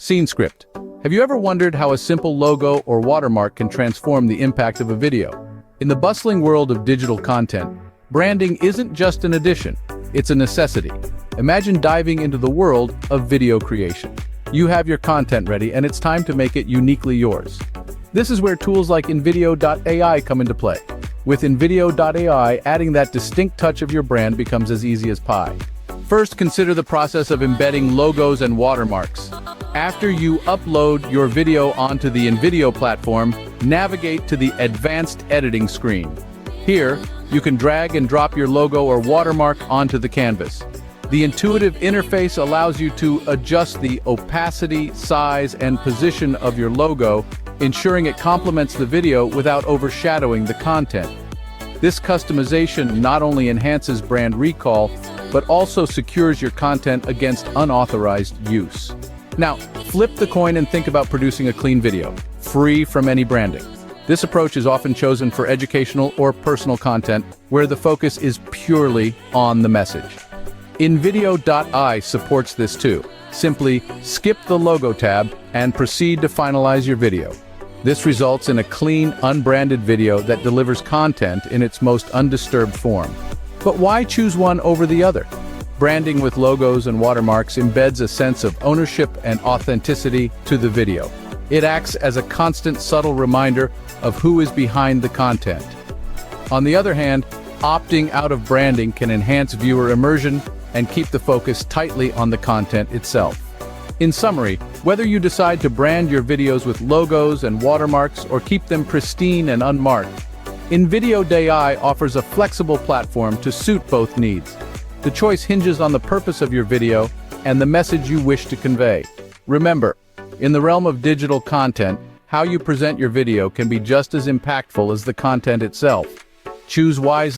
Scene script. Have you ever wondered how a simple logo or watermark can transform the impact of a video? In the bustling world of digital content, branding isn't just an addition, it's a necessity. Imagine diving into the world of video creation. You have your content ready and it's time to make it uniquely yours. This is where tools like Invidio.AI come into play. With Invidio.AI, adding that distinct touch of your brand becomes as easy as pie. First, consider the process of embedding logos and watermarks. After you upload your video onto the INVIDO platform, navigate to the advanced editing screen. Here, you can drag and drop your logo or watermark onto the canvas. The intuitive interface allows you to adjust the opacity, size, and position of your logo, ensuring it complements the video without overshadowing the content. This customization not only enhances brand recall, but also secures your content against unauthorized use. Now, flip the coin and think about producing a clean video, free from any branding. This approach is often chosen for educational or personal content, where the focus is purely on the message. Invidio.AI supports this too. Simply skip the logo tab and proceed to finalize your video. This results in a clean, unbranded video that delivers content in its most undisturbed form. But why choose one over the other? Branding with logos and watermarks embeds a sense of ownership and authenticity to the video. It acts as a constant, subtle reminder of who is behind the content. On the other hand, opting out of branding can enhance viewer immersion and keep the focus tightly on the content itself. In summary, whether you decide to brand your videos with logos and watermarks or keep them pristine and unmarked, Invidio.AI offers a flexible platform to suit both needs. The choice hinges on the purpose of your video and the message you wish to convey. Remember, in the realm of digital content, how you present your video can be just as impactful as the content itself. Choose wisely.